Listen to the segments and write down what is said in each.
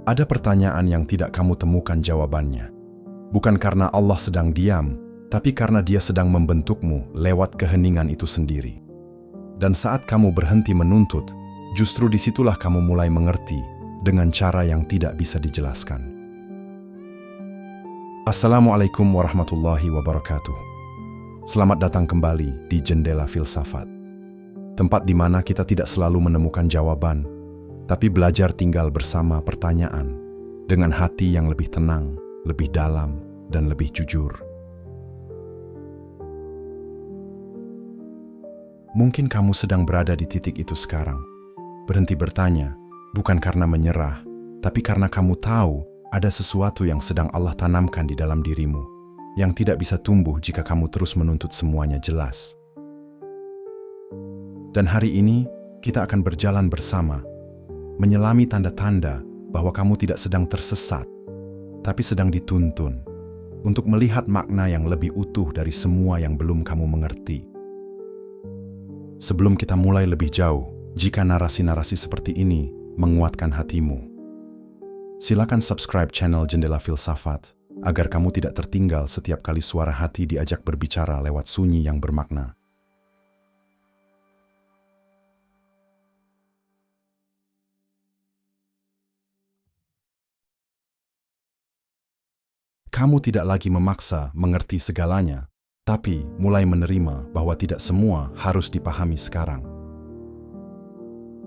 Ada pertanyaan yang tidak kamu temukan jawabannya. Bukan karena Allah sedang diam, tapi karena Dia sedang membentukmu lewat keheningan itu sendiri. Dan saat kamu berhenti menuntut, justru disitulah kamu mulai mengerti dengan cara yang tidak bisa dijelaskan. Assalamualaikum warahmatullahi wabarakatuh. Selamat datang kembali di Jendela Filsafat. Tempat di mana kita tidak selalu menemukan jawaban, tapi belajar tinggal bersama pertanyaan dengan hati yang lebih tenang, lebih dalam, dan lebih jujur. Mungkin kamu sedang berada di titik itu sekarang. Berhenti bertanya, bukan karena menyerah, tapi karena kamu tahu ada sesuatu yang sedang Allah tanamkan di dalam dirimu, yang tidak bisa tumbuh jika kamu terus menuntut semuanya jelas. Dan hari ini, kita akan berjalan bersama, menyelami tanda-tanda bahwa kamu tidak sedang tersesat, tapi sedang dituntun untuk melihat makna yang lebih utuh dari semua yang belum kamu mengerti. Sebelum kita mulai lebih jauh, jika narasi-narasi seperti ini menguatkan hatimu, silakan subscribe channel Jendela Filsafat agar kamu tidak tertinggal setiap kali suara hati diajak berbicara lewat sunyi yang bermakna. Kamu tidak lagi memaksa mengerti segalanya, tapi mulai menerima bahwa tidak semua harus dipahami sekarang.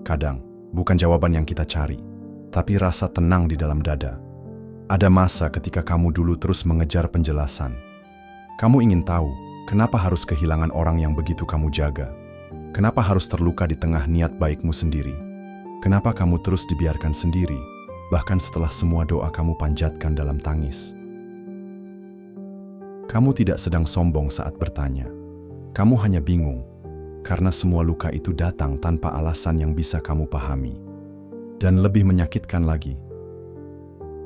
Kadang, bukan jawaban yang kita cari, tapi rasa tenang di dalam dada. Ada masa ketika kamu dulu terus mengejar penjelasan. Kamu ingin tahu kenapa harus kehilangan orang yang begitu kamu jaga. Kenapa harus terluka di tengah niat baikmu sendiri. Kenapa kamu terus dibiarkan sendiri, bahkan setelah semua doa kamu panjatkan dalam tangis. Kamu tidak sedang sombong saat bertanya. Kamu hanya bingung, karena semua luka itu datang tanpa alasan yang bisa kamu pahami. Dan lebih menyakitkan lagi,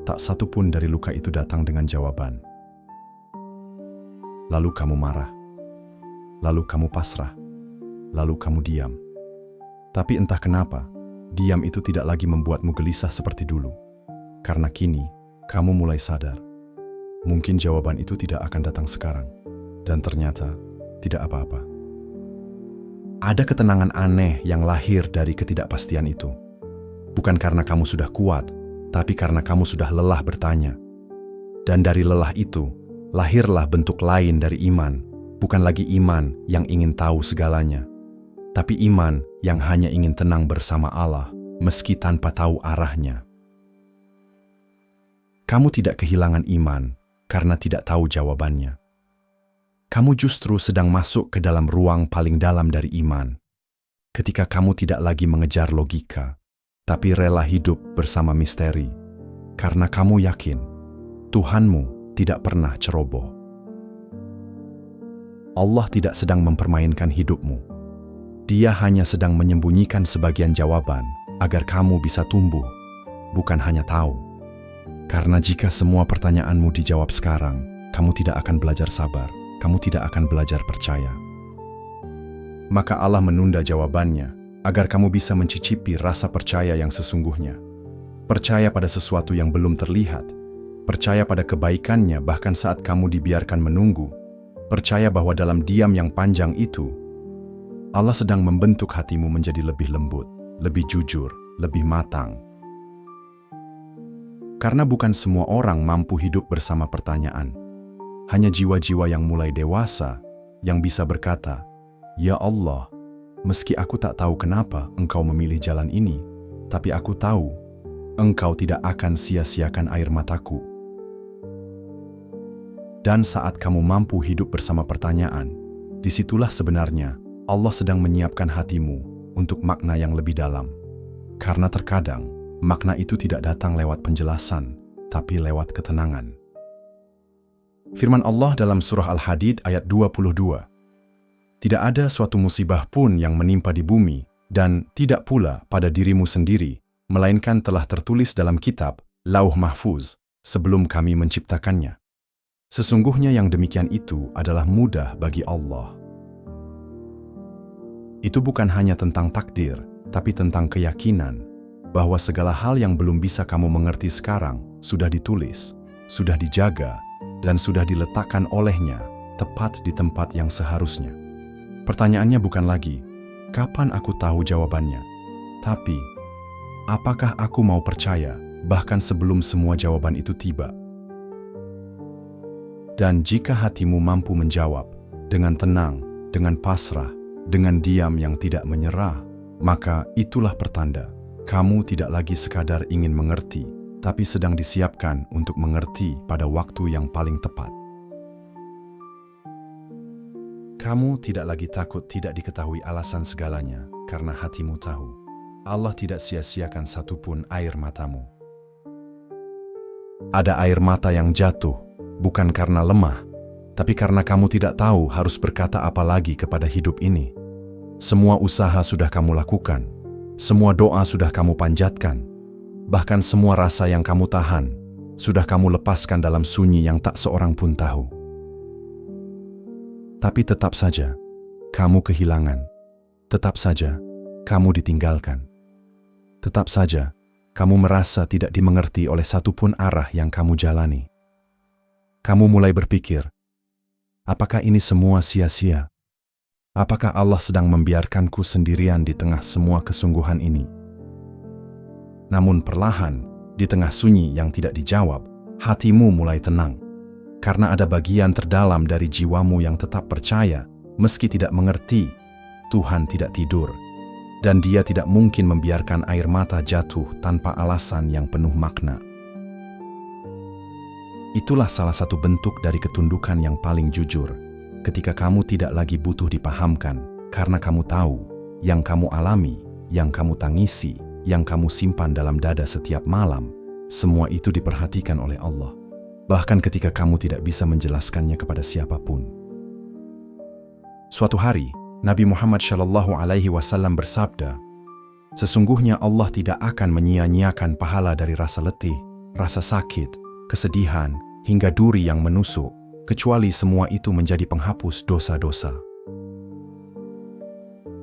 tak satu pun dari luka itu datang dengan jawaban. Lalu kamu marah, lalu kamu pasrah, lalu kamu diam. Tapi entah kenapa, diam itu tidak lagi membuatmu gelisah seperti dulu. Karena kini, kamu mulai sadar. Mungkin jawaban itu tidak akan datang sekarang, dan ternyata tidak apa-apa. Ada ketenangan aneh yang lahir dari ketidakpastian itu. Bukan karena kamu sudah kuat, tapi karena kamu sudah lelah bertanya. Dan dari lelah itu, lahirlah bentuk lain dari iman. Bukan lagi iman yang ingin tahu segalanya, tapi iman yang hanya ingin tenang bersama Allah, meski tanpa tahu arahnya. Kamu tidak kehilangan iman karena tidak tahu jawabannya. Kamu justru sedang masuk ke dalam ruang paling dalam dari iman. Ketika kamu tidak lagi mengejar logika, tapi rela hidup bersama misteri. Karena kamu yakin, Tuhanmu tidak pernah ceroboh. Allah tidak sedang mempermainkan hidupmu. Dia hanya sedang menyembunyikan sebagian jawaban agar kamu bisa tumbuh, bukan hanya tahu. Karena jika semua pertanyaanmu dijawab sekarang, kamu tidak akan belajar sabar, kamu tidak akan belajar percaya. Maka Allah menunda jawabannya, agar kamu bisa mencicipi rasa percaya yang sesungguhnya. Percaya pada sesuatu yang belum terlihat, percaya pada kebaikannya bahkan saat kamu dibiarkan menunggu, percaya bahwa dalam diam yang panjang itu, Allah sedang membentuk hatimu menjadi lebih lembut, lebih jujur, lebih matang. Karena bukan semua orang mampu hidup bersama pertanyaan. Hanya jiwa-jiwa yang mulai dewasa yang bisa berkata, "Ya Allah, meski aku tak tahu kenapa Engkau memilih jalan ini, tapi aku tahu Engkau tidak akan sia-siakan air mataku." Dan saat kamu mampu hidup bersama pertanyaan, disitulah sebenarnya Allah sedang menyiapkan hatimu untuk makna yang lebih dalam. Karena terkadang, makna itu tidak datang lewat penjelasan, tapi lewat ketenangan. Firman Allah dalam surah Al-Hadid ayat 22. Tidak ada suatu musibah pun yang menimpa di bumi, dan tidak pula pada dirimu sendiri, melainkan telah tertulis dalam kitab, Lauh Mahfuz, sebelum kami menciptakannya. Sesungguhnya yang demikian itu adalah mudah bagi Allah. Itu bukan hanya tentang takdir, tapi tentang keyakinan. bahwa segala hal yang belum bisa kamu mengerti sekarang sudah ditulis, sudah dijaga, dan sudah diletakkan olehnya tepat di tempat yang seharusnya. Pertanyaannya bukan lagi, kapan aku tahu jawabannya? Tapi, apakah aku mau percaya bahkan sebelum semua jawaban itu tiba? Dan jika hatimu mampu menjawab dengan tenang, dengan pasrah, dengan diam yang tidak menyerah, maka itulah pertanda kamu tidak lagi sekadar ingin mengerti, tapi sedang disiapkan untuk mengerti pada waktu yang paling tepat. Kamu tidak lagi takut tidak diketahui alasan segalanya, karena hatimu tahu. Allah tidak sia-siakan satupun air matamu. Ada air mata yang jatuh, bukan karena lemah, tapi karena kamu tidak tahu harus berkata apa lagi kepada hidup ini. Semua usaha sudah kamu lakukan, semua doa sudah kamu panjatkan, bahkan semua rasa yang kamu tahan, sudah kamu lepaskan dalam sunyi yang tak seorang pun tahu. Tapi tetap saja, kamu kehilangan. Tetap saja, kamu ditinggalkan. Tetap saja, kamu merasa tidak dimengerti oleh satupun arah yang kamu jalani. Kamu mulai berpikir, apakah ini semua sia-sia? Apakah Allah sedang membiarkanku sendirian di tengah semua kesungguhan ini? Namun perlahan, di tengah sunyi yang tidak dijawab, hatimu mulai tenang. Karena ada bagian terdalam dari jiwamu yang tetap percaya, meski tidak mengerti, Tuhan tidak tidur. Dan Dia tidak mungkin membiarkan air mata jatuh tanpa alasan yang penuh makna. Itulah salah satu bentuk dari ketundukan yang paling jujur. Ketika kamu tidak lagi butuh dipahamkan, karena kamu tahu, yang kamu alami, yang kamu tangisi, yang kamu simpan dalam dada setiap malam, semua itu diperhatikan oleh Allah. Bahkan ketika kamu tidak bisa menjelaskannya kepada siapapun. Suatu hari, Nabi Muhammad SAW bersabda, sesungguhnya Allah tidak akan menyia-nyiakan pahala dari rasa letih, rasa sakit, kesedihan, hingga duri yang menusuk, kecuali semua itu menjadi penghapus dosa-dosa.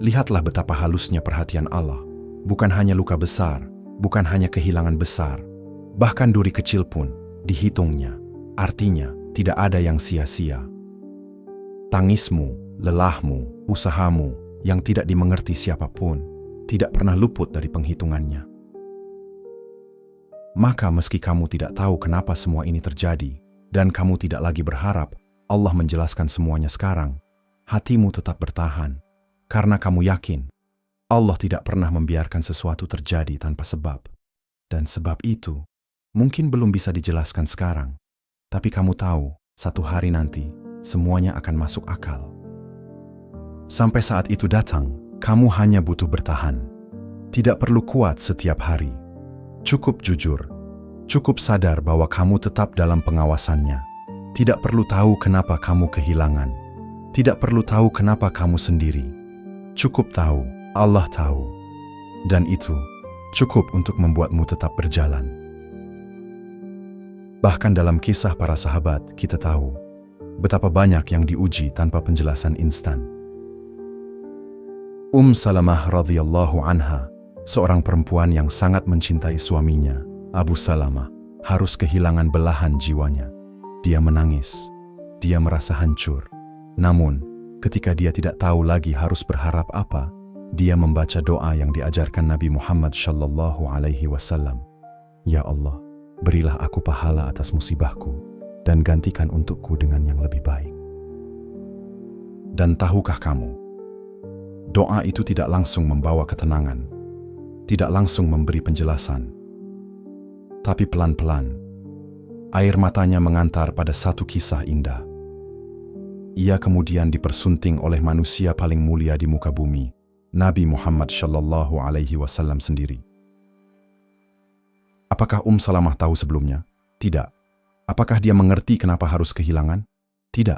Lihatlah betapa halusnya perhatian Allah. Bukan hanya luka besar, bukan hanya kehilangan besar, bahkan duri kecil pun dihitungnya. Artinya, tidak ada yang sia-sia. Tangismu, lelahmu, usahamu yang tidak dimengerti siapapun, tidak pernah luput dari penghitungannya. Maka meski kamu tidak tahu kenapa semua ini terjadi, dan kamu tidak lagi berharap Allah menjelaskan semuanya sekarang, hatimu tetap bertahan, karena kamu yakin Allah tidak pernah membiarkan sesuatu terjadi tanpa sebab. Dan sebab itu mungkin belum bisa dijelaskan sekarang, tapi kamu tahu, satu hari nanti semuanya akan masuk akal. Sampai saat itu datang, kamu hanya butuh bertahan. Tidak perlu kuat setiap hari. Cukup jujur. Cukup sadar bahwa kamu tetap dalam pengawasannya. Tidak perlu tahu kenapa kamu kehilangan. Tidak perlu tahu kenapa kamu sendiri. Cukup tahu, Allah tahu. Dan itu cukup untuk membuatmu tetap berjalan. Bahkan dalam kisah para sahabat, kita tahu betapa banyak yang diuji tanpa penjelasan instan. Salamah radhiyallahu anha, seorang perempuan yang sangat mencintai suaminya, Abu Salamah, harus kehilangan belahan jiwanya. Dia menangis, dia merasa hancur. Namun, ketika dia tidak tahu lagi harus berharap apa, dia membaca doa yang diajarkan Nabi Muhammad SAW. Ya Allah, berilah aku pahala atas musibahku, dan gantikan untukku dengan yang lebih baik. Dan tahukah kamu, doa itu tidak langsung membawa ketenangan, tidak langsung memberi penjelasan, tapi pelan-pelan, air matanya mengantar pada satu kisah indah. Ia kemudian dipersunting oleh manusia paling mulia di muka bumi, Nabi Muhammad SAW sendiri. Apakah Salamah tahu sebelumnya? Tidak. Apakah dia mengerti kenapa harus kehilangan? Tidak.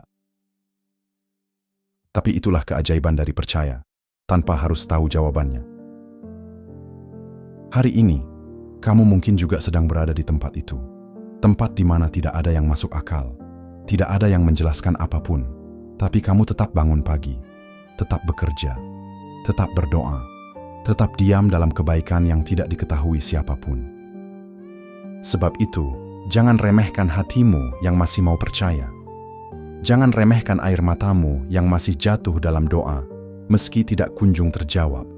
Tapi itulah keajaiban dari percaya, tanpa harus tahu jawabannya. Hari ini, kamu mungkin juga sedang berada di tempat itu. Tempat di mana tidak ada yang masuk akal, tidak ada yang menjelaskan apapun, tapi kamu tetap bangun pagi, tetap bekerja, tetap berdoa, Tetap diam dalam kebaikan yang tidak diketahui siapapun. Sebab itu, jangan remehkan hatimu yang masih mau percaya. Jangan remehkan air matamu yang masih jatuh dalam doa, meski tidak kunjung terjawab.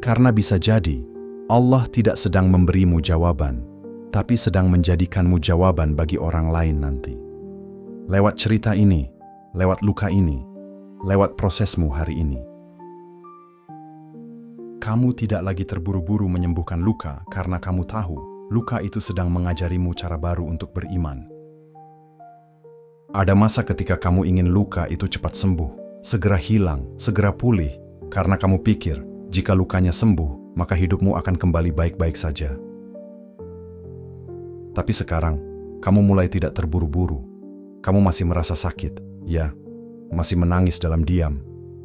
Karena bisa jadi, Allah tidak sedang memberimu jawaban, tapi sedang menjadikanmu jawaban bagi orang lain nanti. Lewat cerita ini, lewat luka ini, lewat prosesmu hari ini. Kamu tidak lagi terburu-buru menyembuhkan luka karena kamu tahu luka itu sedang mengajarimu cara baru untuk beriman. Ada masa ketika kamu ingin luka itu cepat sembuh, segera hilang, segera pulih, karena kamu pikir jika lukanya sembuh, maka hidupmu akan kembali baik-baik saja. Tapi sekarang, kamu mulai tidak terburu-buru. Kamu masih merasa sakit, ya, masih menangis dalam diam,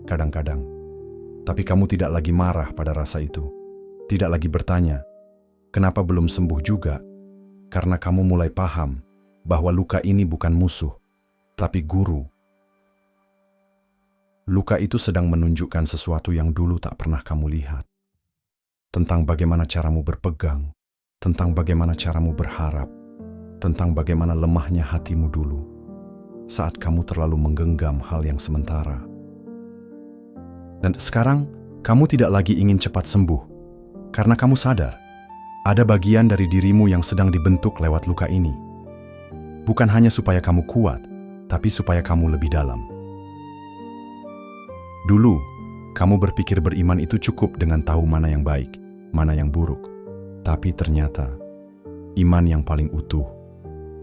kadang-kadang. Tapi kamu tidak lagi marah pada rasa itu. Tidak lagi bertanya, kenapa belum sembuh juga? Karena kamu mulai paham bahwa luka ini bukan musuh, tapi guru. Luka itu sedang menunjukkan sesuatu yang dulu tak pernah kamu lihat. Tentang bagaimana caramu berpegang, tentang bagaimana caramu berharap, tentang bagaimana lemahnya hatimu dulu, saat kamu terlalu menggenggam hal yang sementara. Dan sekarang, kamu tidak lagi ingin cepat sembuh, karena kamu sadar, ada bagian dari dirimu yang sedang dibentuk lewat luka ini. Bukan hanya supaya kamu kuat, tapi supaya kamu lebih dalam. Dulu, kamu berpikir beriman itu cukup dengan tahu mana yang baik, mana yang buruk. Tapi ternyata, iman yang paling utuh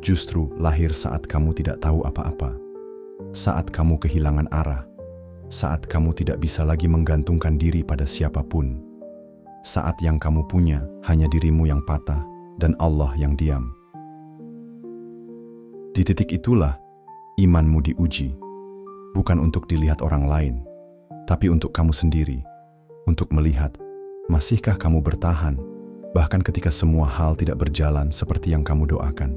justru lahir saat kamu tidak tahu apa-apa, saat kamu kehilangan arah, saat kamu tidak bisa lagi menggantungkan diri pada siapapun, saat yang kamu punya hanya dirimu yang patah dan Allah yang diam. Di titik itulah, imanmu diuji, bukan untuk dilihat orang lain, tapi untuk kamu sendiri, untuk melihat, masihkah kamu bertahan, bahkan ketika semua hal tidak berjalan seperti yang kamu doakan.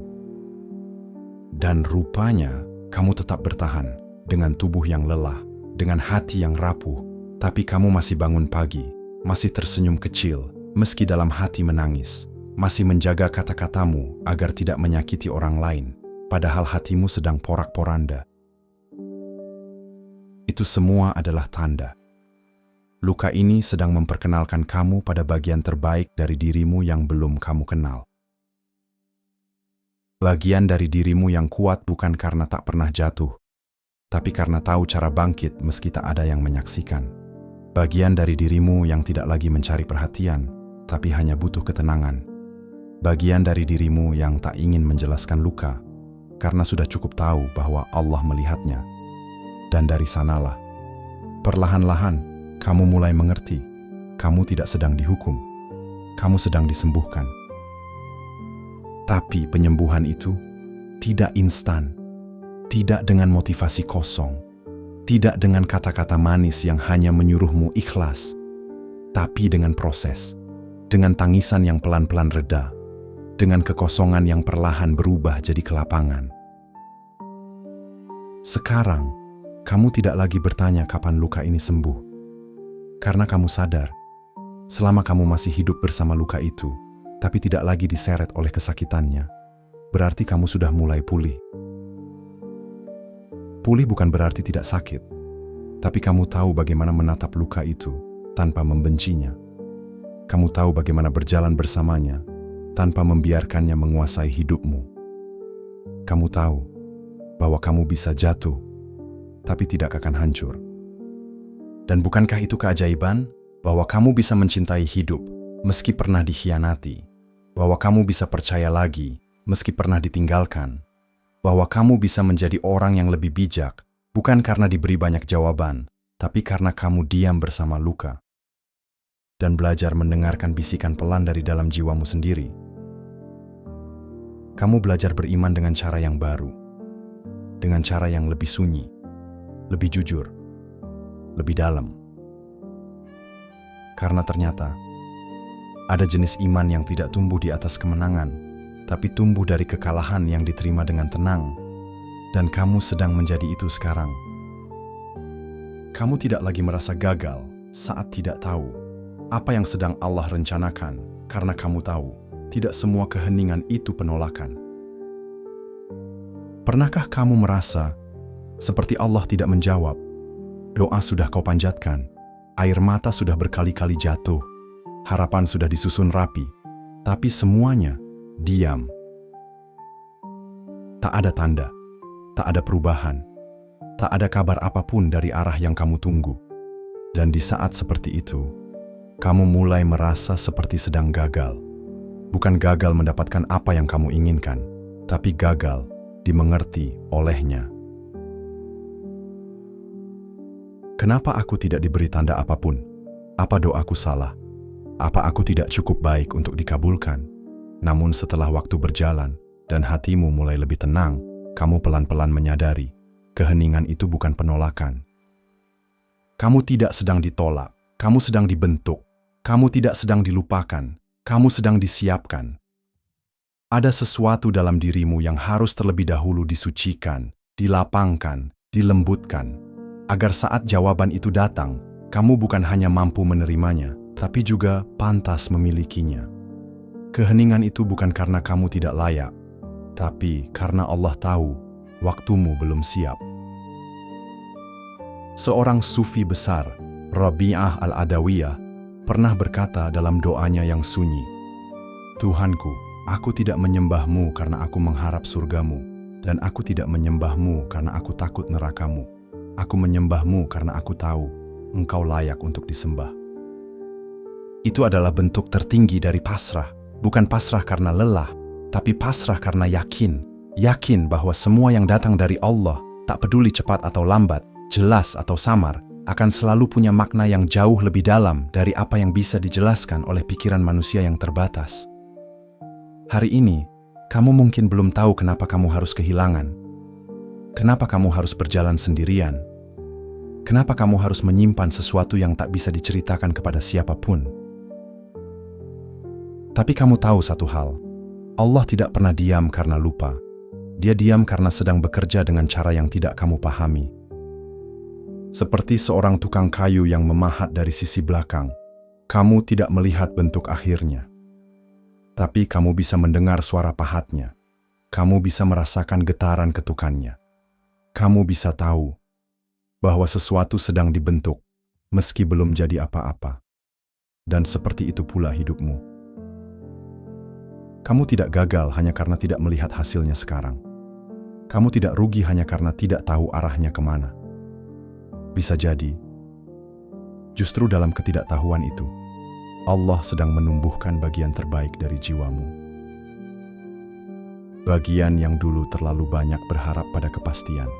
Dan rupanya, kamu tetap bertahan dengan tubuh yang lelah, dengan hati yang rapuh, tapi kamu masih bangun pagi, masih tersenyum kecil, meski dalam hati menangis, masih menjaga kata-katamu agar tidak menyakiti orang lain, padahal hatimu sedang porak-poranda. Itu semua adalah tanda. Luka ini sedang memperkenalkan kamu pada bagian terbaik dari dirimu yang belum kamu kenal. Bagian dari dirimu yang kuat bukan karena tak pernah jatuh, tapi karena tahu cara bangkit meski tak ada yang menyaksikan. Bagian dari dirimu yang tidak lagi mencari perhatian, tapi hanya butuh ketenangan. Bagian dari dirimu yang tak ingin menjelaskan luka, karena sudah cukup tahu bahwa Allah melihatnya. Dan dari sanalah, perlahan-lahan, kamu mulai mengerti, kamu tidak sedang dihukum, kamu sedang disembuhkan. Tapi penyembuhan itu tidak instan, tidak dengan motivasi kosong, tidak dengan kata-kata manis yang hanya menyuruhmu ikhlas, tapi dengan proses, dengan tangisan yang pelan-pelan reda, dengan kekosongan yang perlahan berubah jadi kelapangan. Sekarang, kamu tidak lagi bertanya kapan luka ini sembuh, karena kamu sadar, selama kamu masih hidup bersama luka itu, tapi tidak lagi diseret oleh kesakitannya, berarti kamu sudah mulai pulih. Pulih bukan berarti tidak sakit, tapi kamu tahu bagaimana menatap luka itu tanpa membencinya. Kamu tahu bagaimana berjalan bersamanya tanpa membiarkannya menguasai hidupmu. Kamu tahu bahwa kamu bisa jatuh, tapi tidak akan hancur. Dan bukankah itu keajaiban bahwa kamu bisa mencintai hidup meski pernah dikhianati, bahwa kamu bisa percaya lagi meski pernah ditinggalkan, bahwa kamu bisa menjadi orang yang lebih bijak bukan karena diberi banyak jawaban, tapi karena kamu diam bersama luka dan belajar mendengarkan bisikan pelan dari dalam jiwamu sendiri. Kamu belajar beriman dengan cara yang baru, dengan cara yang lebih sunyi, lebih jujur, lebih dalam. Karena ternyata ada jenis iman yang tidak tumbuh di atas kemenangan, tapi tumbuh dari kekalahan yang diterima dengan tenang. Dan kamu sedang menjadi itu sekarang. Kamu tidak lagi merasa gagal saat tidak tahu apa yang sedang Allah rencanakan, karena kamu tahu tidak semua keheningan itu penolakan. Pernahkah kamu merasa seperti Allah tidak menjawab? Doa sudah kau panjatkan, air mata sudah berkali-kali jatuh, harapan sudah disusun rapi, tapi semuanya diam. Tak ada tanda, tak ada perubahan, tak ada kabar apapun dari arah yang kamu tunggu. Dan di saat seperti itu, kamu mulai merasa seperti sedang gagal. Bukan gagal mendapatkan apa yang kamu inginkan, tapi gagal dimengerti olehnya. Kenapa aku tidak diberi tanda apapun? Apa doaku salah? Apa aku tidak cukup baik untuk dikabulkan? Namun setelah waktu berjalan dan hatimu mulai lebih tenang, kamu pelan-pelan menyadari keheningan itu bukan penolakan. Kamu tidak sedang ditolak, kamu sedang dibentuk, kamu tidak sedang dilupakan, kamu sedang disiapkan. Ada sesuatu dalam dirimu yang harus terlebih dahulu disucikan, dilapangkan, dilembutkan, agar saat jawaban itu datang, kamu bukan hanya mampu menerimanya, tapi juga pantas memilikinya. Keheningan itu bukan karena kamu tidak layak, tapi karena Allah tahu waktumu belum siap. Seorang sufi besar, Rabi'ah al-Adawiyah, pernah berkata dalam doanya yang sunyi, "Tuhanku, aku tidak menyembahmu karena aku mengharap surgamu, dan aku tidak menyembahmu karena aku takut nerakamu. Aku menyembahmu karena aku tahu engkau layak untuk disembah." Itu adalah bentuk tertinggi dari pasrah, bukan pasrah karena lelah, tapi pasrah karena yakin bahwa semua yang datang dari Allah, tak peduli cepat atau lambat, jelas atau samar, akan selalu punya makna yang jauh lebih dalam dari apa yang bisa dijelaskan oleh pikiran manusia yang terbatas. Hari ini, kamu mungkin belum tahu kenapa kamu harus kehilangan. Kenapa kamu harus berjalan sendirian? Kenapa kamu harus menyimpan sesuatu yang tak bisa diceritakan kepada siapapun? Tapi kamu tahu satu hal, Allah tidak pernah diam karena lupa. Dia diam karena sedang bekerja dengan cara yang tidak kamu pahami. Seperti seorang tukang kayu yang memahat dari sisi belakang, kamu tidak melihat bentuk akhirnya. Tapi kamu bisa mendengar suara pahatnya. Kamu bisa merasakan getaran ketukannya. Kamu bisa tahu bahwa sesuatu sedang dibentuk, meski belum jadi apa-apa. Dan seperti itu pula hidupmu. Kamu tidak gagal hanya karena tidak melihat hasilnya sekarang. Kamu tidak rugi hanya karena tidak tahu arahnya kemana. Bisa jadi, justru dalam ketidaktahuan itu, Allah sedang menumbuhkan bagian terbaik dari jiwamu. Bagian yang dulu terlalu banyak berharap pada kepastian.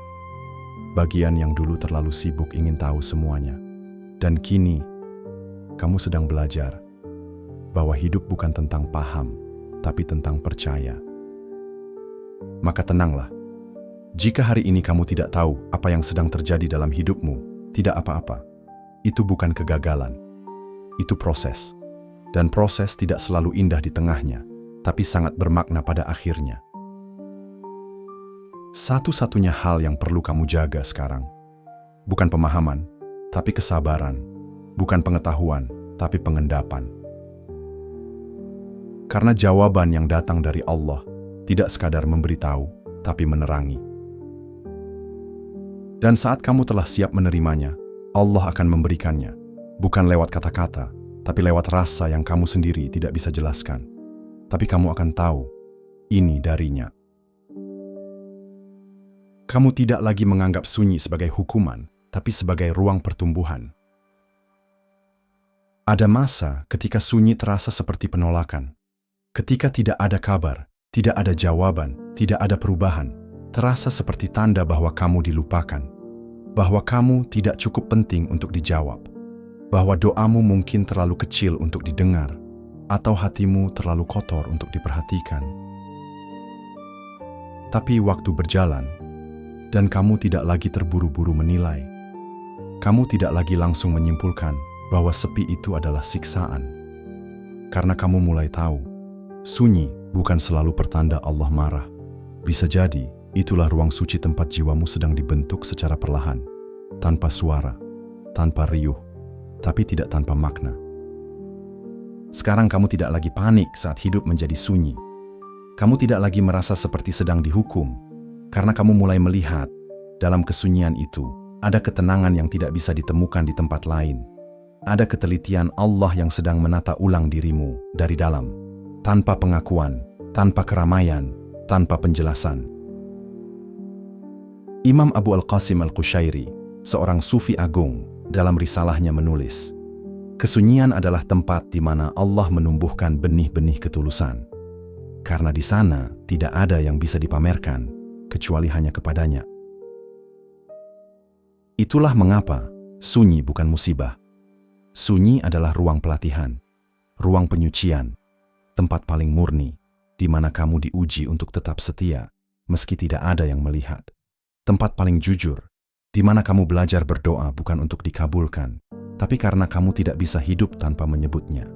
Bagian yang dulu terlalu sibuk ingin tahu semuanya. Dan kini, kamu sedang belajar bahwa hidup bukan tentang paham, tapi tentang percaya. Maka tenanglah. Jika hari ini kamu tidak tahu apa yang sedang terjadi dalam hidupmu, tidak apa-apa. Itu bukan kegagalan. Itu proses. Dan proses tidak selalu indah di tengahnya, tapi sangat bermakna pada akhirnya. Satu-satunya hal yang perlu kamu jaga sekarang, bukan pemahaman, tapi kesabaran. Bukan pengetahuan, tapi pengendapan. Karena jawaban yang datang dari Allah tidak sekadar memberitahu, tapi menerangi. Dan saat kamu telah siap menerimanya, Allah akan memberikannya, bukan lewat kata-kata, tapi lewat rasa yang kamu sendiri tidak bisa jelaskan. Tapi kamu akan tahu, ini darinya. Kamu tidak lagi menganggap sunyi sebagai hukuman, tapi sebagai ruang pertumbuhan. Ada masa ketika sunyi terasa seperti penolakan. Ketika tidak ada kabar, tidak ada jawaban, tidak ada perubahan, terasa seperti tanda bahwa kamu dilupakan, bahwa kamu tidak cukup penting untuk dijawab, bahwa doamu mungkin terlalu kecil untuk didengar, atau hatimu terlalu kotor untuk diperhatikan. Tapi waktu berjalan, dan kamu tidak lagi terburu-buru menilai. Kamu tidak lagi langsung menyimpulkan bahwa sepi itu adalah siksaan. Karena kamu mulai tahu, sunyi bukan selalu pertanda Allah marah. Bisa jadi, itulah ruang suci tempat jiwamu sedang dibentuk secara perlahan, tanpa suara, tanpa riuh, tapi tidak tanpa makna. Sekarang kamu tidak lagi panik saat hidup menjadi sunyi. Kamu tidak lagi merasa seperti sedang dihukum, karena kamu mulai melihat dalam kesunyian itu ada ketenangan yang tidak bisa ditemukan di tempat lain. Ada ketelitian Allah yang sedang menata ulang dirimu dari dalam, tanpa pengakuan, tanpa keramaian, tanpa penjelasan. Imam Abu Al-Qasim Al-Qushairi, seorang sufi agung, dalam risalahnya menulis, kesunyian adalah tempat di mana Allah menumbuhkan benih-benih ketulusan. Karena di sana tidak ada yang bisa dipamerkan, kecuali hanya kepadanya. Itulah mengapa sunyi bukan musibah. Sunyi adalah ruang pelatihan, ruang penyucian, tempat paling murni, di mana kamu diuji untuk tetap setia, meski tidak ada yang melihat. Tempat paling jujur, di mana kamu belajar berdoa bukan untuk dikabulkan, tapi karena kamu tidak bisa hidup tanpa menyebutnya.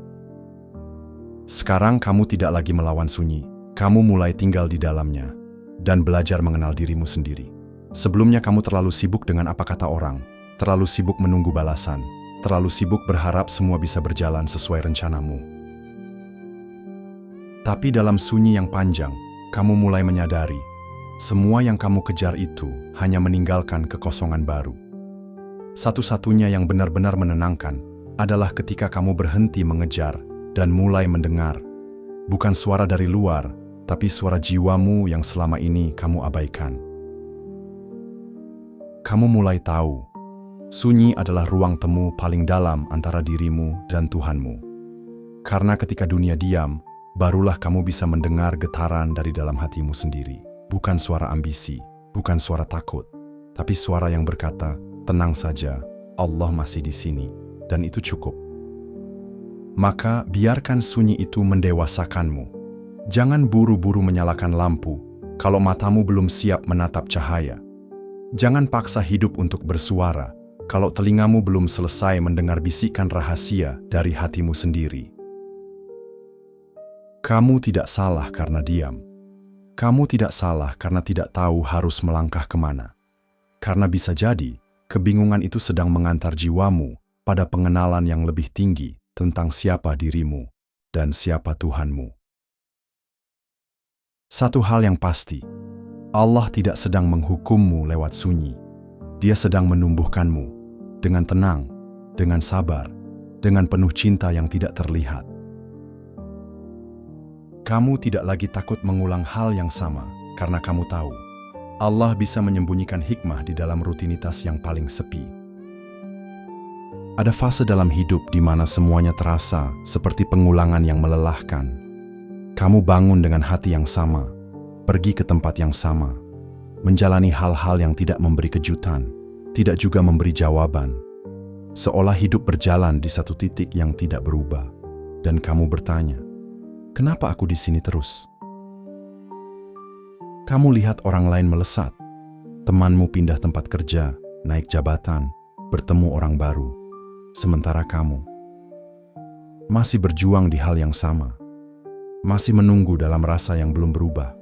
Sekarang kamu tidak lagi melawan sunyi, kamu mulai tinggal di dalamnya, dan belajar mengenal dirimu sendiri. Sebelumnya kamu terlalu sibuk dengan apa kata orang, terlalu sibuk menunggu balasan, terlalu sibuk berharap semua bisa berjalan sesuai rencanamu. Tapi dalam sunyi yang panjang, kamu mulai menyadari, semua yang kamu kejar itu hanya meninggalkan kekosongan baru. Satu-satunya yang benar-benar menenangkan adalah ketika kamu berhenti mengejar dan mulai mendengar. Bukan suara dari luar, tapi suara jiwamu yang selama ini kamu abaikan. Kamu mulai tahu, sunyi adalah ruang temu paling dalam antara dirimu dan Tuhanmu. Karena ketika dunia diam, barulah kamu bisa mendengar getaran dari dalam hatimu sendiri. Bukan suara ambisi, bukan suara takut, tapi suara yang berkata, tenang saja, Allah masih di sini, dan itu cukup. Maka biarkan sunyi itu mendewasakanmu. Jangan buru-buru menyalakan lampu kalau matamu belum siap menatap cahaya. Jangan paksa hidup untuk bersuara kalau telingamu belum selesai mendengar bisikan rahasia dari hatimu sendiri. Kamu tidak salah karena diam. Kamu tidak salah karena tidak tahu harus melangkah kemana. Karena bisa jadi, kebingungan itu sedang mengantar jiwamu pada pengenalan yang lebih tinggi tentang siapa dirimu dan siapa Tuhanmu. Satu hal yang pasti, Allah tidak sedang menghukummu lewat sunyi. Dia sedang menumbuhkanmu dengan tenang, dengan sabar, dengan penuh cinta yang tidak terlihat. Kamu tidak lagi takut mengulang hal yang sama karena kamu tahu Allah bisa menyembunyikan hikmah di dalam rutinitas yang paling sepi. Ada fase dalam hidup di mana semuanya terasa seperti pengulangan yang melelahkan. Kamu bangun dengan hati yang sama, pergi ke tempat yang sama, menjalani hal-hal yang tidak memberi kejutan, tidak juga memberi jawaban. Seolah hidup berjalan di satu titik yang tidak berubah, dan kamu bertanya, kenapa aku di sini terus? Kamu lihat orang lain melesat, temanmu pindah tempat kerja, naik jabatan, bertemu orang baru. Sementara kamu masih berjuang di hal yang sama, masih menunggu dalam rasa yang belum berubah,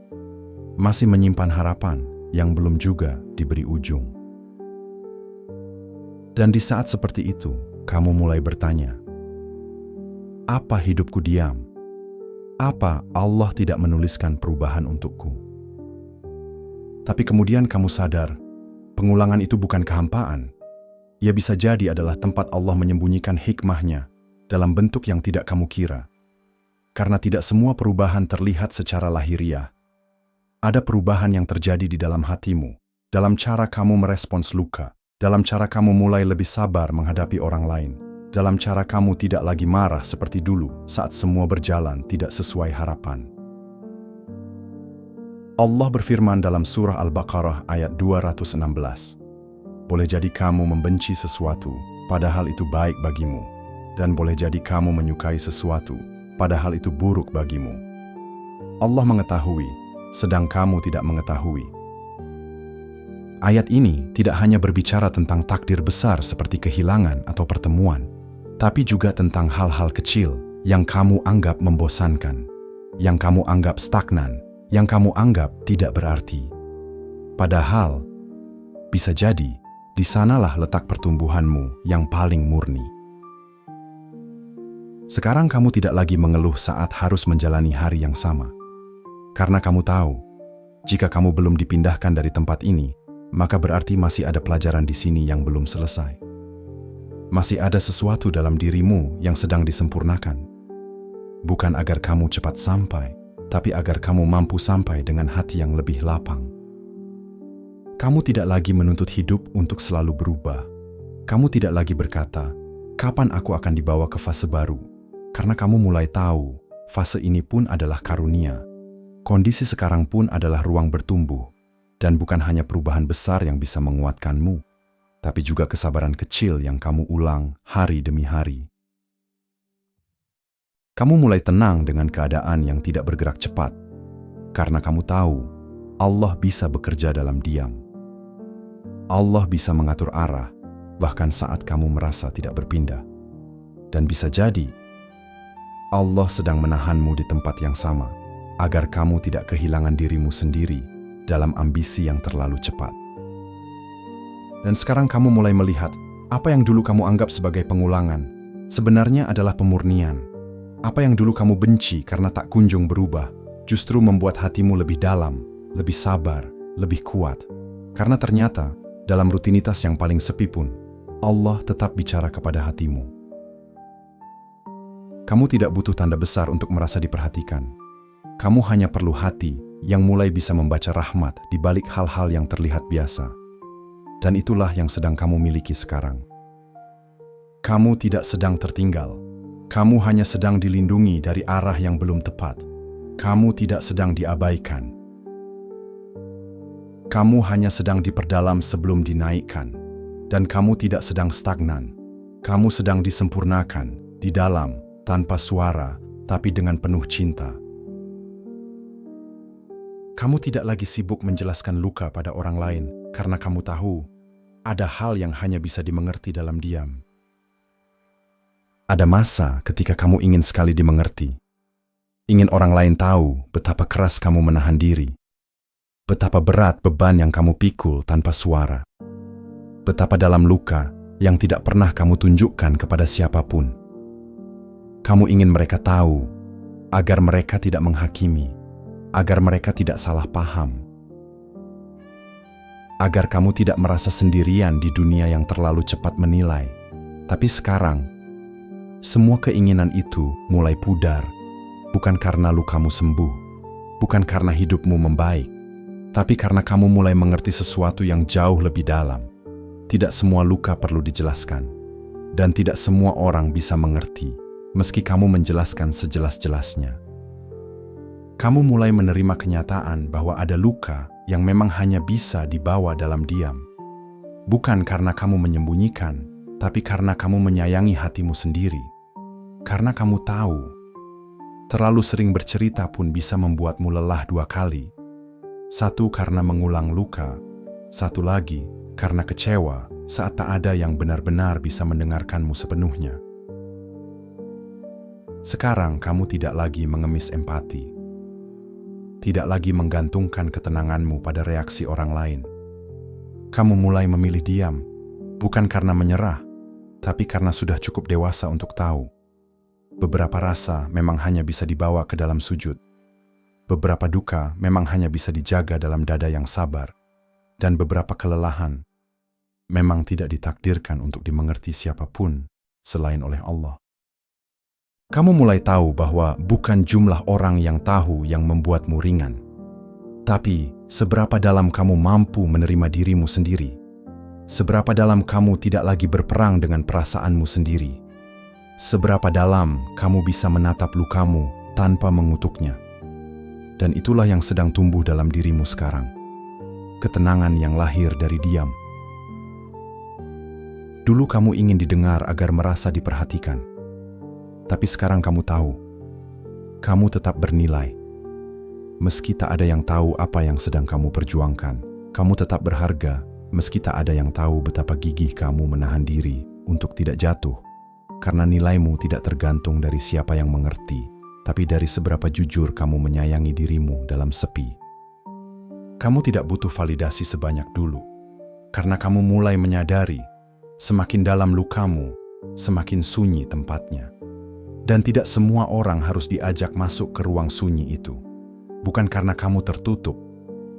masih menyimpan harapan yang belum juga diberi ujung. Dan di saat seperti itu, kamu mulai bertanya, apa hidupku diam? Apa Allah tidak menuliskan perubahan untukku? Tapi kemudian kamu sadar, pengulangan itu bukan kehampaan. Ia bisa jadi adalah tempat Allah menyembunyikan hikmahnya dalam bentuk yang tidak kamu kira. Karena tidak semua perubahan terlihat secara lahiriah. Ada perubahan yang terjadi di dalam hatimu, dalam cara kamu merespons luka, dalam cara kamu mulai lebih sabar menghadapi orang lain, dalam cara kamu tidak lagi marah seperti dulu saat semua berjalan tidak sesuai harapan. Allah berfirman dalam surah Al-Baqarah ayat 216, boleh jadi kamu membenci sesuatu, padahal itu baik bagimu, dan boleh jadi kamu menyukai sesuatu, padahal itu buruk bagimu. Allah mengetahui, sedang kamu tidak mengetahui. Ayat ini tidak hanya berbicara tentang takdir besar seperti kehilangan atau pertemuan, tapi juga tentang hal-hal kecil yang kamu anggap membosankan, yang kamu anggap stagnan, yang kamu anggap tidak berarti. Padahal, bisa jadi, di sanalah letak pertumbuhanmu yang paling murni. Sekarang kamu tidak lagi mengeluh saat harus menjalani hari yang sama. Karena kamu tahu, jika kamu belum dipindahkan dari tempat ini, maka berarti masih ada pelajaran di sini yang belum selesai. Masih ada sesuatu dalam dirimu yang sedang disempurnakan. Bukan agar kamu cepat sampai, tapi agar kamu mampu sampai dengan hati yang lebih lapang. Kamu tidak lagi menuntut hidup untuk selalu berubah. Kamu tidak lagi berkata, "Kapan aku akan dibawa ke fase baru?" Karena kamu mulai tahu, fase ini pun adalah karunia. Kondisi sekarang pun adalah ruang bertumbuh, dan bukan hanya perubahan besar yang bisa menguatkanmu, tapi juga kesabaran kecil yang kamu ulang hari demi hari. Kamu mulai tenang dengan keadaan yang tidak bergerak cepat, karena kamu tahu Allah bisa bekerja dalam diam. Allah bisa mengatur arah, bahkan saat kamu merasa tidak berpindah. Dan bisa jadi, Allah sedang menahanmu di tempat yang sama, agar kamu tidak kehilangan dirimu sendiri dalam ambisi yang terlalu cepat. Dan sekarang kamu mulai melihat, apa yang dulu kamu anggap sebagai pengulangan, sebenarnya adalah pemurnian. Apa yang dulu kamu benci karena tak kunjung berubah, justru membuat hatimu lebih dalam, lebih sabar, lebih kuat. Karena ternyata, dalam rutinitas yang paling sepi pun, Allah tetap bicara kepada hatimu. Kamu tidak butuh tanda besar untuk merasa diperhatikan. Kamu hanya perlu hati yang mulai bisa membaca rahmat di balik hal-hal yang terlihat biasa. Dan itulah yang sedang kamu miliki sekarang. Kamu tidak sedang tertinggal. Kamu hanya sedang dilindungi dari arah yang belum tepat. Kamu tidak sedang diabaikan. Kamu hanya sedang diperdalam sebelum dinaikkan. Dan kamu tidak sedang stagnan. Kamu sedang disempurnakan, di dalam, tanpa suara, tapi dengan penuh cinta. Kamu tidak lagi sibuk menjelaskan luka pada orang lain karena kamu tahu ada hal yang hanya bisa dimengerti dalam diam. Ada masa ketika kamu ingin sekali dimengerti. Ingin orang lain tahu betapa keras kamu menahan diri. Betapa berat beban yang kamu pikul tanpa suara. Betapa dalam luka yang tidak pernah kamu tunjukkan kepada siapapun. Kamu ingin mereka tahu agar mereka tidak menghakimi. Agar mereka tidak salah paham. Agar kamu tidak merasa sendirian di dunia yang terlalu cepat menilai. Tapi sekarang, semua keinginan itu mulai pudar. Bukan karena lukamu sembuh. Bukan karena hidupmu membaik. Tapi karena kamu mulai mengerti sesuatu yang jauh lebih dalam. Tidak semua luka perlu dijelaskan. Dan tidak semua orang bisa mengerti, meski kamu menjelaskan sejelas-jelasnya. Kamu mulai menerima kenyataan bahwa ada luka yang memang hanya bisa dibawa dalam diam. Bukan karena kamu menyembunyikan, tapi karena kamu menyayangi hatimu sendiri. Karena kamu tahu, terlalu sering bercerita pun bisa membuatmu lelah 2 kali. Satu karena mengulang luka, satu lagi karena kecewa saat tak ada yang benar-benar bisa mendengarkanmu sepenuhnya. Sekarang kamu tidak lagi mengemis empati. Tidak lagi menggantungkan ketenanganmu pada reaksi orang lain. Kamu mulai memilih diam, bukan karena menyerah, tapi karena sudah cukup dewasa untuk tahu. Beberapa rasa memang hanya bisa dibawa ke dalam sujud. Beberapa duka memang hanya bisa dijaga dalam dada yang sabar. Dan beberapa kelelahan memang tidak ditakdirkan untuk dimengerti siapapun selain oleh Allah. Kamu mulai tahu bahwa bukan jumlah orang yang tahu yang membuatmu ringan. Tapi, seberapa dalam kamu mampu menerima dirimu sendiri. Seberapa dalam kamu tidak lagi berperang dengan perasaanmu sendiri. Seberapa dalam kamu bisa menatap lukamu tanpa mengutuknya. Dan itulah yang sedang tumbuh dalam dirimu sekarang. Ketenangan yang lahir dari diam. Dulu kamu ingin didengar agar merasa diperhatikan. Tapi sekarang kamu tahu, kamu tetap bernilai. Meski tak ada yang tahu apa yang sedang kamu perjuangkan, kamu tetap berharga, meski tak ada yang tahu betapa gigih kamu menahan diri untuk tidak jatuh. Karena nilaimu tidak tergantung dari siapa yang mengerti, tapi dari seberapa jujur kamu menyayangi dirimu dalam sepi. Kamu tidak butuh validasi sebanyak dulu, karena kamu mulai menyadari, semakin dalam lukamu, semakin sunyi tempatnya. Dan tidak semua orang harus diajak masuk ke ruang sunyi itu. Bukan karena kamu tertutup,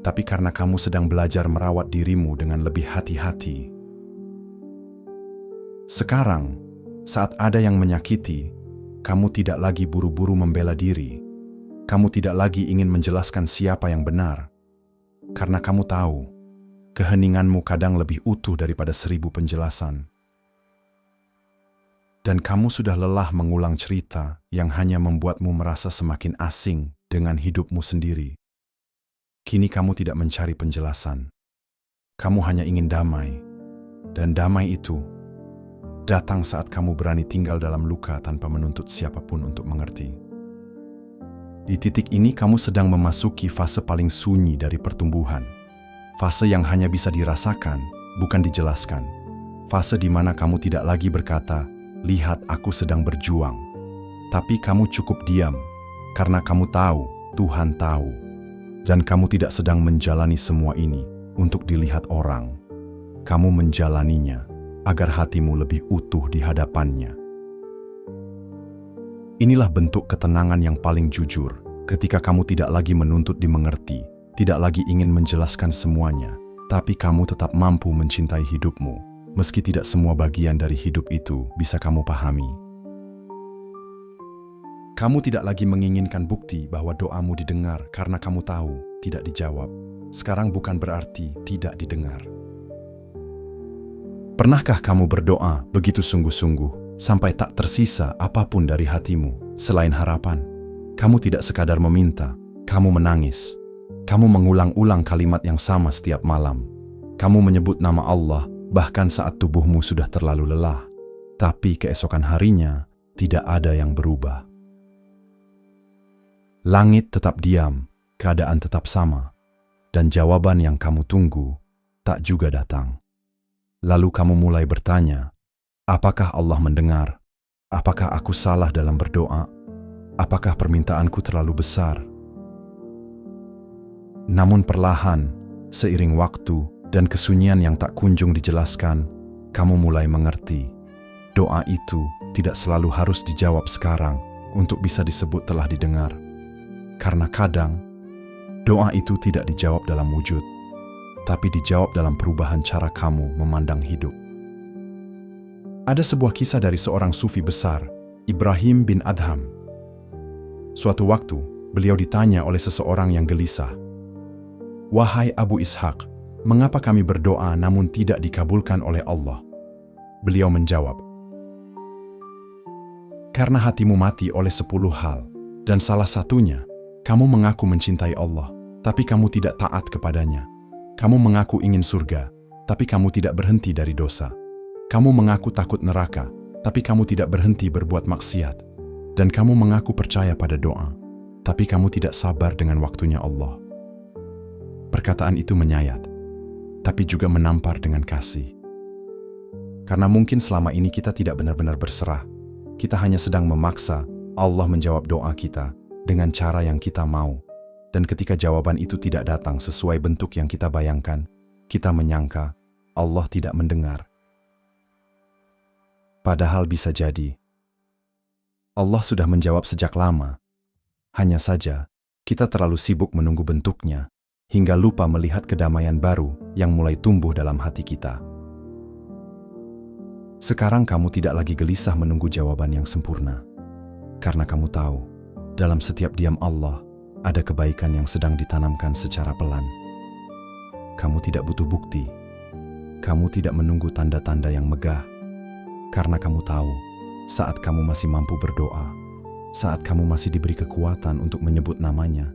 tapi karena kamu sedang belajar merawat dirimu dengan lebih hati-hati. Sekarang, saat ada yang menyakiti, kamu tidak lagi buru-buru membela diri. Kamu tidak lagi ingin menjelaskan siapa yang benar. Karena kamu tahu, keheninganmu kadang lebih utuh daripada 1000 penjelasan. Dan kamu sudah lelah mengulang cerita yang hanya membuatmu merasa semakin asing dengan hidupmu sendiri. Kini kamu tidak mencari penjelasan. Kamu hanya ingin damai. Dan damai itu datang saat kamu berani tinggal dalam luka tanpa menuntut siapapun untuk mengerti. Di titik ini kamu sedang memasuki fase paling sunyi dari pertumbuhan. Fase yang hanya bisa dirasakan, bukan dijelaskan. Fase di mana kamu tidak lagi berkata, "Lihat, aku sedang berjuang." Tapi kamu cukup diam, karena kamu tahu, Tuhan tahu. Dan kamu tidak sedang menjalani semua ini untuk dilihat orang. Kamu menjalaninya agar hatimu lebih utuh di hadapannya. Inilah bentuk ketenangan yang paling jujur, ketika kamu tidak lagi menuntut dimengerti, tidak lagi ingin menjelaskan semuanya, tapi kamu tetap mampu mencintai hidupmu, meski tidak semua bagian dari hidup itu bisa kamu pahami. Kamu tidak lagi menginginkan bukti bahwa doamu didengar karena kamu tahu tidak dijawab. Sekarang bukan berarti tidak didengar. Pernahkah kamu berdoa begitu sungguh-sungguh sampai tak tersisa apapun dari hatimu selain harapan? Kamu tidak sekadar meminta, kamu menangis. Kamu mengulang-ulang kalimat yang sama setiap malam. Kamu menyebut nama Allah bahkan saat tubuhmu sudah terlalu lelah. Tapi keesokan harinya tidak ada yang berubah. Langit tetap diam, keadaan tetap sama, dan jawaban yang kamu tunggu tak juga datang. Lalu kamu mulai bertanya, apakah Allah mendengar? Apakah aku salah dalam berdoa? Apakah permintaanku terlalu besar? Namun perlahan, seiring waktu dan kesunyian yang tak kunjung dijelaskan, kamu mulai mengerti. Doa itu tidak selalu harus dijawab sekarang untuk bisa disebut telah didengar. Karena kadang, doa itu tidak dijawab dalam wujud, tapi dijawab dalam perubahan cara kamu memandang hidup. Ada sebuah kisah dari seorang sufi besar, Ibrahim bin Adham. Suatu waktu, beliau ditanya oleh seseorang yang gelisah, "Wahai Abu Ishaq, mengapa kami berdoa namun tidak dikabulkan oleh Allah?" Beliau menjawab, "Karena hatimu mati oleh 10 hal, dan salah satunya, kamu mengaku mencintai Allah, tapi kamu tidak taat kepadanya. Kamu mengaku ingin surga, tapi kamu tidak berhenti dari dosa. Kamu mengaku takut neraka, tapi kamu tidak berhenti berbuat maksiat. Dan kamu mengaku percaya pada doa, tapi kamu tidak sabar dengan waktunya Allah." Perkataan itu menyayat, tapi juga menampar dengan kasih. Karena mungkin selama ini kita tidak benar-benar berserah. Kita hanya sedang memaksa Allah menjawab doa kita dengan cara yang kita mau. Dan ketika jawaban itu tidak datang sesuai bentuk yang kita bayangkan, kita menyangka Allah tidak mendengar. Padahal bisa jadi Allah sudah menjawab sejak lama. Hanya saja, kita terlalu sibuk menunggu bentuknya, hingga lupa melihat kedamaian baru yang mulai tumbuh dalam hati kita. Sekarang kamu tidak lagi gelisah menunggu jawaban yang sempurna. Karena kamu tahu, dalam setiap diam Allah, ada kebaikan yang sedang ditanamkan secara pelan. Kamu tidak butuh bukti. Kamu tidak menunggu tanda-tanda yang megah. Karena kamu tahu, saat kamu masih mampu berdoa, saat kamu masih diberi kekuatan untuk menyebut namanya,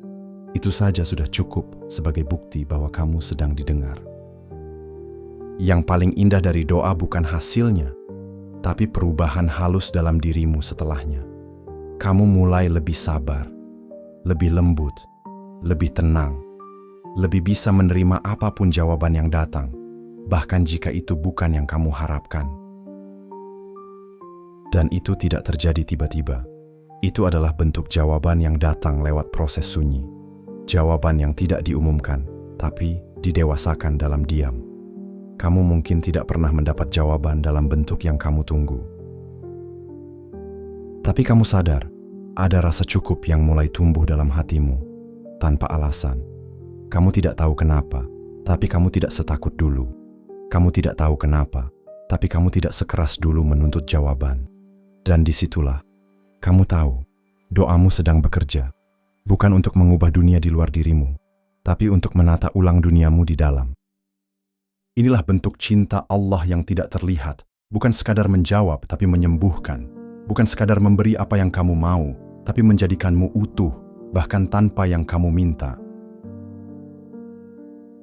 itu saja sudah cukup sebagai bukti bahwa kamu sedang didengar. Yang paling indah dari doa bukan hasilnya, tapi perubahan halus dalam dirimu setelahnya. Kamu mulai lebih sabar, lebih lembut, lebih tenang, lebih bisa menerima apapun jawaban yang datang, bahkan jika itu bukan yang kamu harapkan. Dan itu tidak terjadi tiba-tiba. Itu adalah bentuk jawaban yang datang lewat proses sunyi. Jawaban yang tidak diumumkan, tapi didewasakan dalam diam. Kamu mungkin tidak pernah mendapat jawaban dalam bentuk yang kamu tunggu. Tapi kamu sadar, ada rasa cukup yang mulai tumbuh dalam hatimu, tanpa alasan. Kamu tidak tahu kenapa, tapi kamu tidak setakut dulu. Kamu tidak tahu kenapa, tapi kamu tidak sekeras dulu menuntut jawaban. Dan disitulah, kamu tahu, doamu sedang bekerja, bukan untuk mengubah dunia di luar dirimu, tapi untuk menata ulang duniamu di dalam. Inilah bentuk cinta Allah yang tidak terlihat, bukan sekadar menjawab tapi menyembuhkan, bukan sekadar memberi apa yang kamu mau, tapi menjadikanmu utuh, bahkan tanpa yang kamu minta.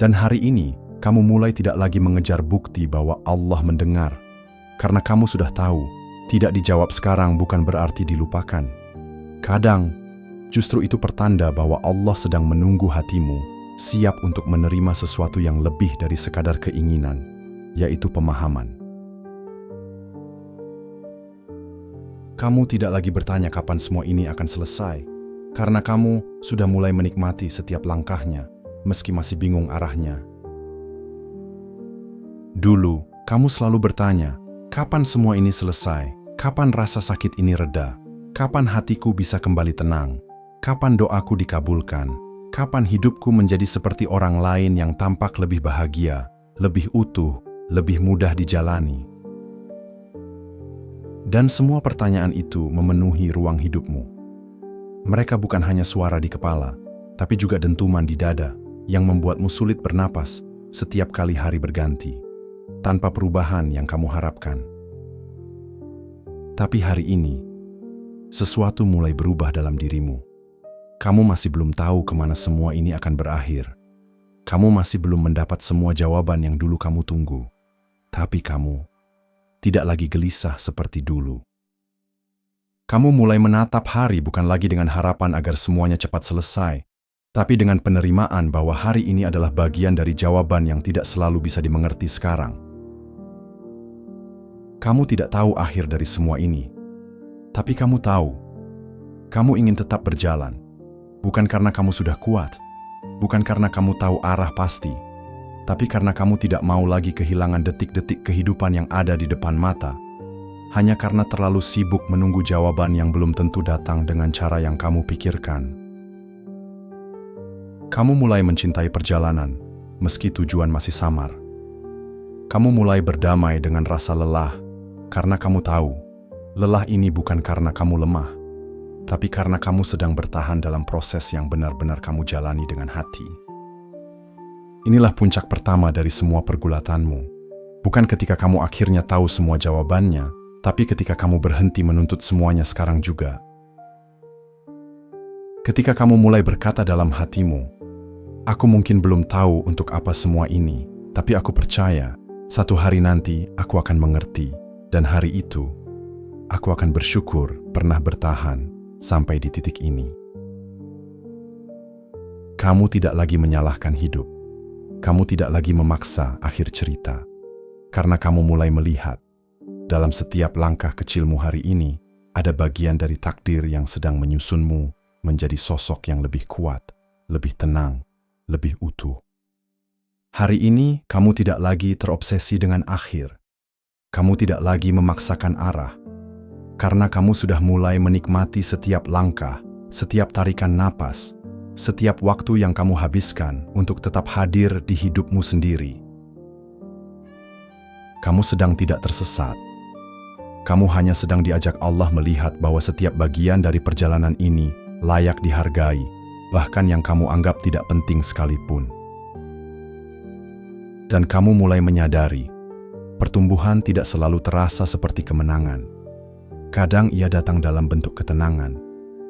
Dan hari ini, kamu mulai tidak lagi mengejar bukti bahwa Allah mendengar, karena kamu sudah tahu, tidak dijawab sekarang bukan berarti dilupakan. Kadang, justru itu pertanda bahwa Allah sedang menunggu hatimu, siap untuk menerima sesuatu yang lebih dari sekadar keinginan, yaitu pemahaman. Kamu tidak lagi bertanya kapan semua ini akan selesai, karena kamu sudah mulai menikmati setiap langkahnya, meski masih bingung arahnya. Dulu, kamu selalu bertanya, kapan semua ini selesai? Kapan rasa sakit ini reda? Kapan hatiku bisa kembali tenang? Kapan doaku dikabulkan? Kapan hidupku menjadi seperti orang lain yang tampak lebih bahagia, lebih utuh, lebih mudah dijalani? Dan semua pertanyaan itu memenuhi ruang hidupmu. Mereka bukan hanya suara di kepala, tapi juga dentuman di dada yang membuatmu sulit bernapas setiap kali hari berganti, tanpa perubahan yang kamu harapkan. Tapi hari ini, sesuatu mulai berubah dalam dirimu. Kamu masih belum tahu kemana semua ini akan berakhir. Kamu masih belum mendapat semua jawaban yang dulu kamu tunggu. Tapi kamu tidak lagi gelisah seperti dulu. Kamu mulai menatap hari bukan lagi dengan harapan agar semuanya cepat selesai, tapi dengan penerimaan bahwa hari ini adalah bagian dari jawaban yang tidak selalu bisa dimengerti sekarang. Kamu tidak tahu akhir dari semua ini, tapi kamu tahu, kamu ingin tetap berjalan, bukan karena kamu sudah kuat, bukan karena kamu tahu arah pasti, tapi karena kamu tidak mau lagi kehilangan detik-detik kehidupan yang ada di depan mata, hanya karena terlalu sibuk menunggu jawaban yang belum tentu datang dengan cara yang kamu pikirkan. Kamu mulai mencintai perjalanan, meski tujuan masih samar. Kamu mulai berdamai dengan rasa lelah, karena kamu tahu, lelah ini bukan karena kamu lemah, tapi karena kamu sedang bertahan dalam proses yang benar-benar kamu jalani dengan hati. Inilah puncak pertama dari semua pergulatanmu. Bukan ketika kamu akhirnya tahu semua jawabannya, tapi ketika kamu berhenti menuntut semuanya sekarang juga. Ketika kamu mulai berkata dalam hatimu, aku mungkin belum tahu untuk apa semua ini, tapi aku percaya, satu hari nanti aku akan mengerti, dan hari itu, aku akan bersyukur pernah bertahan sampai di titik ini. Kamu tidak lagi menyalahkan hidup. Kamu tidak lagi memaksa akhir cerita, karena kamu mulai melihat, dalam setiap langkah kecilmu hari ini, ada bagian dari takdir yang sedang menyusunmu menjadi sosok yang lebih kuat, lebih tenang, lebih utuh. Hari ini, kamu tidak lagi terobsesi dengan akhir. Kamu tidak lagi memaksakan arah, karena kamu sudah mulai menikmati setiap langkah, setiap tarikan napas, setiap waktu yang kamu habiskan untuk tetap hadir di hidupmu sendiri. Kamu sedang tidak tersesat. Kamu hanya sedang diajak Allah melihat bahwa setiap bagian dari perjalanan ini layak dihargai, bahkan yang kamu anggap tidak penting sekalipun. Dan kamu mulai menyadari, pertumbuhan tidak selalu terasa seperti kemenangan. Kadang ia datang dalam bentuk ketenangan,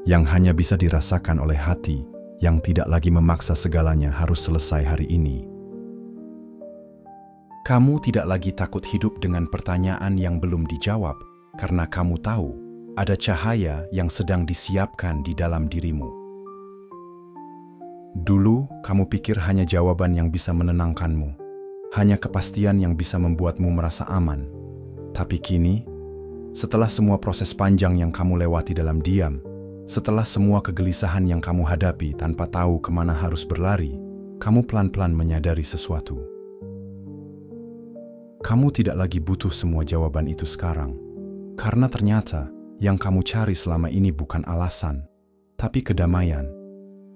yang hanya bisa dirasakan oleh hati, yang tidak lagi memaksa segalanya harus selesai hari ini. Kamu tidak lagi takut hidup dengan pertanyaan yang belum dijawab, karena kamu tahu ada cahaya yang sedang disiapkan di dalam dirimu. Dulu, kamu pikir hanya jawaban yang bisa menenangkanmu, hanya kepastian yang bisa membuatmu merasa aman. Tapi kini, setelah semua proses panjang yang kamu lewati dalam diam, setelah semua kegelisahan yang kamu hadapi tanpa tahu kemana harus berlari, kamu pelan-pelan menyadari sesuatu. Kamu tidak lagi butuh semua jawaban itu sekarang, karena ternyata Yang kamu cari selama ini bukan alasan, tapi kedamaian.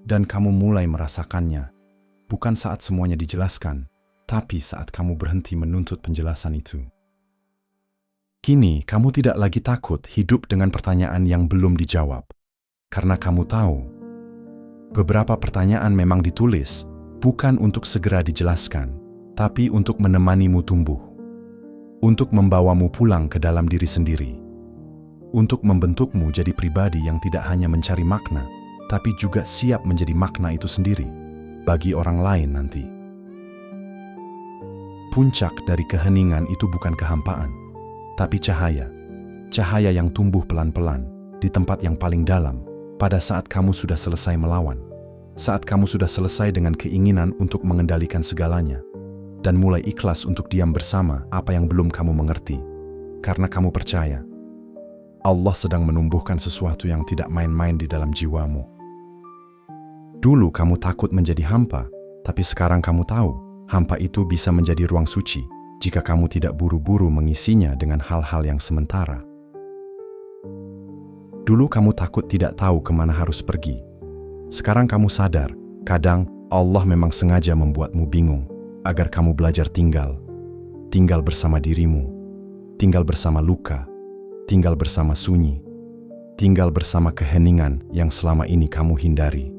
Dan kamu mulai merasakannya, bukan saat semuanya dijelaskan, tapi saat kamu berhenti menuntut penjelasan itu. Kini kamu tidak lagi takut hidup dengan pertanyaan yang belum dijawab. Karena kamu tahu, beberapa pertanyaan memang ditulis, bukan untuk segera dijelaskan, tapi untuk menemanimu tumbuh. Untuk membawamu pulang ke dalam diri sendiri. Untuk membentukmu jadi pribadi yang tidak hanya mencari makna, tapi juga siap menjadi makna itu sendiri bagi orang lain nanti. Puncak dari keheningan itu bukan kehampaan, tapi cahaya. Cahaya yang tumbuh pelan-pelan di tempat yang paling dalam pada saat kamu sudah selesai melawan. Saat kamu sudah selesai dengan keinginan untuk mengendalikan segalanya dan mulai ikhlas untuk diam bersama apa yang belum kamu mengerti. Karena kamu percaya Allah sedang menumbuhkan sesuatu yang tidak main-main di dalam jiwamu. Dulu kamu takut menjadi hampa, tapi sekarang kamu tahu hampa itu bisa menjadi ruang suci jika kamu tidak buru-buru mengisinya dengan hal-hal yang sementara. Dulu kamu takut tidak tahu kemana harus pergi. Sekarang kamu sadar, kadang Allah memang sengaja membuatmu bingung agar kamu belajar tinggal bersama dirimu, tinggal bersama luka, tinggal bersama sunyi, tinggal bersama keheningan yang selama ini kamu hindari.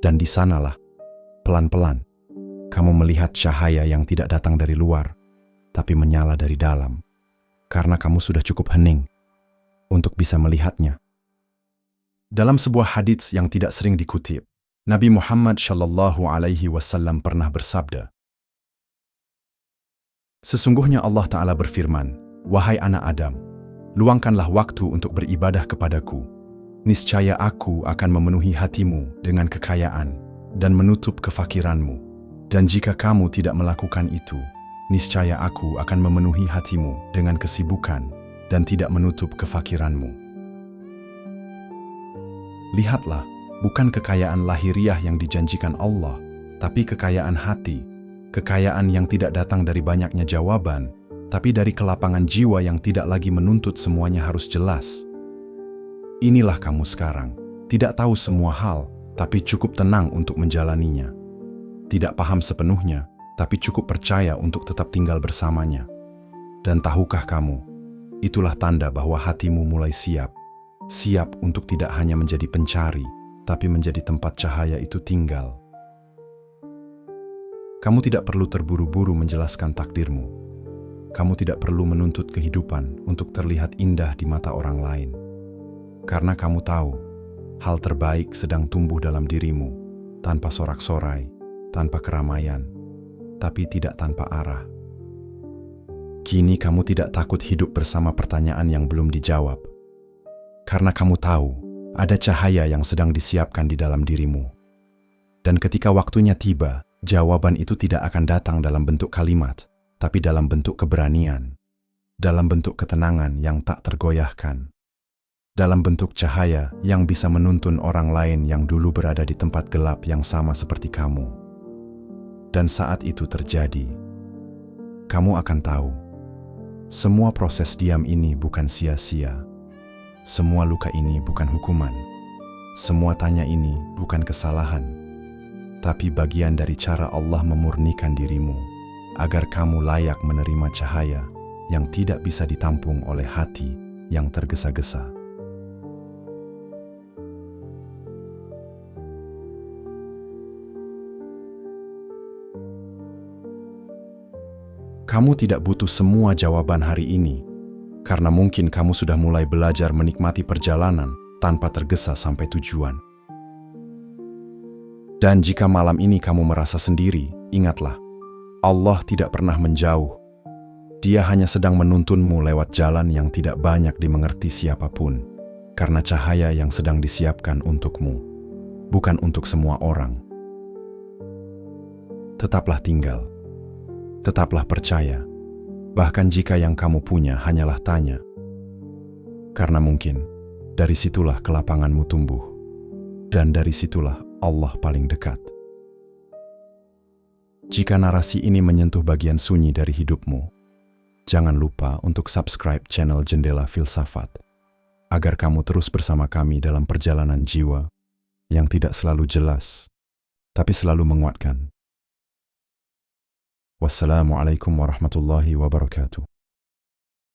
Dan di sanalah, pelan-pelan, kamu melihat cahaya yang tidak datang dari luar, tapi menyala dari dalam, karena kamu sudah cukup hening untuk bisa melihatnya. Dalam sebuah hadits yang tidak sering dikutip, Nabi Muhammad SAW pernah bersabda, "Sesungguhnya Allah Ta'ala berfirman, wahai anak Adam, luangkanlah waktu untuk beribadah kepadaku. Niscaya aku akan memenuhi hatimu dengan kekayaan dan menutup kefakiranmu. Dan jika kamu tidak melakukan itu, niscaya aku akan memenuhi hatimu dengan kesibukan dan tidak menutup kefakiranmu." Lihatlah, bukan kekayaan lahiriah yang dijanjikan Allah, tapi kekayaan hati, kekayaan yang tidak datang dari banyaknya jawaban, tapi dari kelapangan jiwa yang tidak lagi menuntut semuanya harus jelas. Inilah kamu sekarang, tidak tahu semua hal, tapi cukup tenang untuk menjalaninya. Tidak paham sepenuhnya, tapi cukup percaya untuk tetap tinggal bersamanya. Dan tahukah kamu, itulah tanda bahwa hatimu mulai siap untuk tidak hanya menjadi pencari, tapi menjadi tempat cahaya itu tinggal. Kamu tidak perlu terburu-buru menjelaskan takdirmu. Kamu tidak perlu menuntut kehidupan untuk terlihat indah di mata orang lain. Karena kamu tahu, hal terbaik sedang tumbuh dalam dirimu, tanpa sorak-sorai, tanpa keramaian, tapi tidak tanpa arah. Kini kamu tidak takut hidup bersama pertanyaan yang belum dijawab. Karena kamu tahu, ada cahaya yang sedang disiapkan di dalam dirimu. Dan ketika waktunya tiba, jawaban itu tidak akan datang dalam bentuk kalimat, tapi dalam bentuk keberanian, dalam bentuk ketenangan yang tak tergoyahkan, dalam bentuk cahaya yang bisa menuntun orang lain yang dulu berada di tempat gelap yang sama seperti kamu. Dan saat itu terjadi, kamu akan tahu, semua proses diam ini bukan sia-sia. Semua luka ini bukan hukuman. Semua tanya ini bukan kesalahan. Tapi bagian dari cara Allah memurnikan dirimu, agar kamu layak menerima cahaya yang tidak bisa ditampung oleh hati yang tergesa-gesa. Kamu tidak butuh semua jawaban hari ini, karena mungkin kamu sudah mulai belajar menikmati perjalanan tanpa tergesa sampai tujuan. Dan jika malam ini kamu merasa sendiri, ingatlah, Allah tidak pernah menjauh. Dia hanya sedang menuntunmu lewat jalan yang tidak banyak dimengerti siapapun, karena cahaya yang sedang disiapkan untukmu, bukan untuk semua orang. Tetaplah tinggal, tetaplah percaya, bahkan jika yang kamu punya hanyalah tanya. Karena mungkin dari situlah kelapanganmu tumbuh, dan dari situlah Allah paling dekat. Jika narasi ini menyentuh bagian sunyi dari hidupmu, Jangan lupa untuk subscribe channel Jendela Filsafat, agar kamu terus bersama kami dalam perjalanan jiwa yang tidak selalu jelas, tapi selalu menguatkan. Wassalamualaikum warahmatullahi wabarakatuh.